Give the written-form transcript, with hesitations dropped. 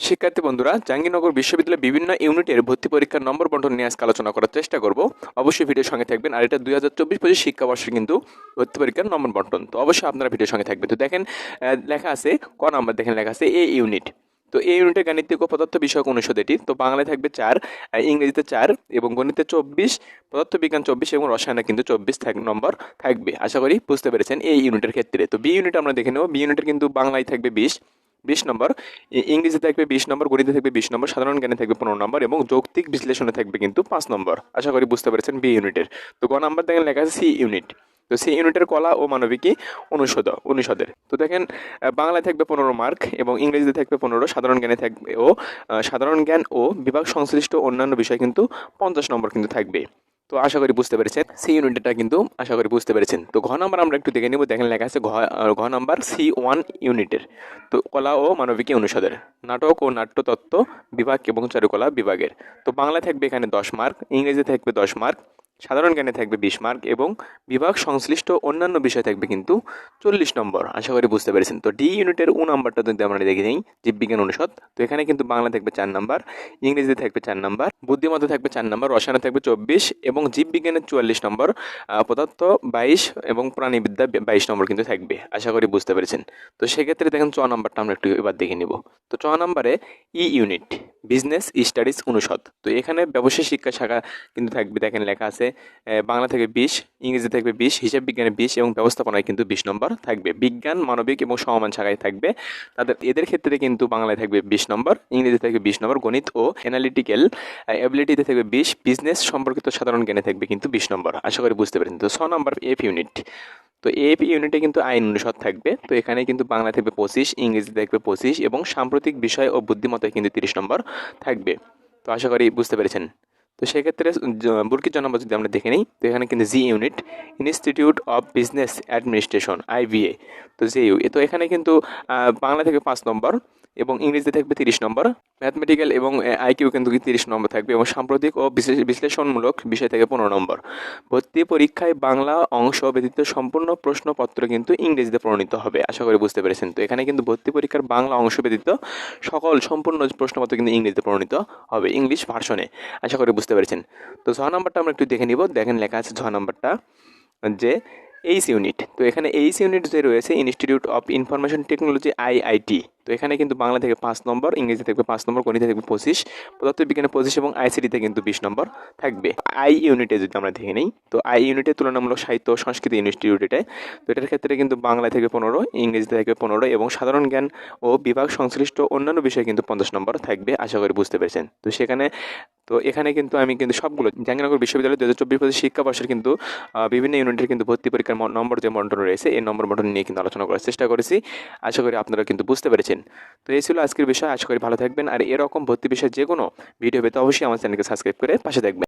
শিক্ষার্থী বন্ধুরা, জাহাঙ্গীরনগর বিশ্ববিদ্যালয়ের বিভিন্ন ইউনিটের ভর্তি পরীক্ষার নম্বর বন্টন নিয়ে আজকে আলোচনা করার চেষ্টা করব। অবশ্যই ভিডিওর সঙ্গে থাকবেন। আর এটা 2024-25 শিক্ষাবর্ষে কিন্তু ভর্তি পরীক্ষার নম্বর বন্টন, তো অবশ্যই আপনারা ভিডিওর সঙ্গে থাকবেন। তো দেখেন লেখা আছে ক নাম্বার, দেখেন লেখা আছে এ ইউনিট। তো এই ইউনিটের গাণিতিক ও পদার্থ বিষয়ক অনুষদ এটি। তো বাংলায় থাকবে 4, ইংরেজিতে 4 এবং গণিতে 24, পদার্থবিজ্ঞান 24 এবং রসায়নে কিন্তু 24 নম্বর থাকবে। আশা করি বুঝতে পেরেছেন এই ইউনিটের ক্ষেত্রে। তো বি ইউনিট আমরা দেখে নেব। বি ইউনিটের কিন্তু বাংলায় থাকবে 20 নম্বর, ইংরেজিতে থাকবে 20 নম্বর, গণিতে থাকবে 20 নম্বর, সাধারণ জ্ঞানে থাকবে 15 নম্বর এবং যৌক্তিক বিশ্লেষণে থাকবে কিন্তু 5 নম্বর। আশা করি বুঝতে পেরেছেন বি ইউনিটের। তো গ নাম্বার দেখেন লেখা আছে সি ইউনিট। তো সি ইউনিটের কলা ও মানবিকী অনুষদের। তো দেখেন বাংলায় থাকবে 15 মার্ক এবং ইংরেজিতে থাকবে 15, সাধারণ জ্ঞান ও বিভাগ সংশ্লিষ্ট অন্যান্য বিষয় কিন্তু 50 নম্বর কিন্তু থাকবে। তো আশা করি বুঝতে পেরেছেন সি ইউনিটটা কিন্তু আশা করি বুঝতে পেরেছেন। তো ঘ নাম্বার আমরা একটু দেখে নিব। দেখেন লেখা আছে ঘ নাম্বার C1 ইউনিটের। তো কলা ও মানবিকী অনুষদের নাটক ও নাট্যতত্ত্ব বিভাগ এবং চারুকলা বিভাগের। তো বাংলা থাকবে এখানে 10 মার্ক, ইংরেজি থাকবে 10 মার্ক, সাধারণ জ্ঞানে থাকবে 20 মার্ক এবং বিভাগ সংশ্লিষ্ট অন্যান্য বিষয় থাকবে কিন্তু 40 নম্বর। আশা করি বুঝতে পেরেছেন। তো ডি ইউনিটের নাম্বারটা যদি আমরা দেখে নিই, জীববিজ্ঞান অনুষদ। তো এখানে কিন্তু বাংলা থাকবে 4 নাম্বার, ইংরেজিতে থাকবে 4 নাম্বার, বুদ্ধিমত্তা থাকবে 4 নাম্বার, রসায়নে থাকবে 24 এবং জীববিজ্ঞানের 44 নম্বর, পদার্থ 22 এবং প্রাণীবিদ্যা 22 নম্বর কিন্তু থাকবে। আশা করি বুঝতে পেরেছেন। তো সেক্ষেত্রে দেখেন চ নাম্বারটা আমরা একটু এবার দেখে নিব। তো চ নাম্বারে ই ইউনিট, বিজনেস স্টাডিজ অনুষদ। তো এখানে ব্যবসায় শিক্ষা শাখা কিন্তু থাকবে। দেখেন লেখা আছে বাংলা থেকে 20, ইংরেজি থাকবে 20, হিসাব বিজ্ঞানে 20 এবং ব্যবস্থাপনায় কিন্তু 20 নম্বর থাকবে। বিজ্ঞান, মানবিক এবং সমমান শাখায় থাকবে এদের ক্ষেত্রে কিন্তু বাংলায় থাকবে 20 নম্বর, ইংরেজি থাকবে 20 নম্বর, গণিত ও অ্যানালিটিক্যাল অ্যাবিলিটিতে থাকবে 20, বিজনেস সম্পর্কিত সাধারণ জ্ঞানে থাকবে কিন্তু 20 নম্বর। আশা করি বুঝতে পেরেছেন। তো 6 নম্বর এফ ইউনিট। তো এফ ইউনিটে কিন্তু আইন অনুষদ থাকবে। তো এখানে কিন্তু বাংলা থাকবে 25, ইংরেজি থাকবে 25 এবং সাম্প্রতিক বিষয় ও বুদ্ধিমত্তায় কিন্তু 30 নম্বর থাকবে। তো আশা করি বুঝতে পেরেছেন। তো সেক্ষেত্রে বুরকির জন্য যদি আমরা দেখে নিই, তো এখানে কিন্তু G unit, institute of business administration IBA। তো জেইউ, তো এখানে কিন্তু বাংলা থেকে 5 নম্বর এবং ইংরেজিতে থাকবে 30 নম্বর, ম্যাথমেটিক্যাল এবং IQ কিন্তু 30 নম্বর থাকবে এবং সাম্প্রতিক ও বিশ্লেষণমূলক বিষয় থেকে 15 নম্বর। ভর্তি পরীক্ষায় বাংলা অংশ ব্যতীত সম্পূর্ণ প্রশ্নপত্র কিন্তু ইংরেজিতে প্রণীত হবে। আশা করি বুঝতে পেরেছেন। তো এখানে কিন্তু ভর্তি পরীক্ষার বাংলা অংশ ব্যতীত সম্পূর্ণ প্রশ্নপত্র কিন্তু ইংরেজিতে প্রণীত হবে, ইংলিশ ভার্সনে। আশা করি বুঝতে পেরেছেন। তো 6 নম্বরটা আমরা একটু দেখে নিব। দেখেন লেখা আছে 6 নম্বরটা যে এইচ ইউনিট। তো এখানে এইচ ইউনিট যে রয়েছে, institute of information technology IIT। তো এখানে কিন্তু বাংলা থেকে 5 নম্বর, ইংরেজি থেকে 5 নম্বর, গণিতে থাকবে 25, পদার্থবিজ্ঞানে 25 এবং ICT-তে কিন্তু 20 নম্বর থাকবে। আই ইউনিটে যদি আমরা দেখে নিই, তো আই ইউনিটে তুলনামূলক সাহিত্য ও সংস্কৃতি ইনস্টিটিউট এটাই। তো এটার ক্ষেত্রে কিন্তু বাংলা থেকে 15, ইংরেজিতে থাকবে 15 এবং সাধারণ জ্ঞান ও বিভাগ সংশ্লিষ্ট অন্যান্য বিষয়ে কিন্তু 50 নম্বর থাকবে। আশা করি বুঝতে পেরেছেন। তো এখানে কিন্তু আমি কিন্তু সবগুলো জাহাঙ্গীরনগর বিশ্ববিদ্যালয় 2024-25 শিক্ষাবর্ষের কিন্তু বিভিন্ন ইউনিটের কিন্তু ভর্তি পরীক্ষার নম্বর যে বন্টন রয়েছে, এই নম্বর বন্টন নিয়ে কিন্তু আলোচনা করার চেষ্টা করেছি। আশা করি আপনারা কিন্তু বুঝতে পেরেছেন। তো এই ছিল আজকের বিষয়। আশা করি ভালো থাকবেন। আর এরকম ভর্তি বিষয়ে যে কোনো ভিডিও পেতে অবশ্যই আমার চ্যানেলকে সাবস্ক্রাইব করে পাশে থাকবেন।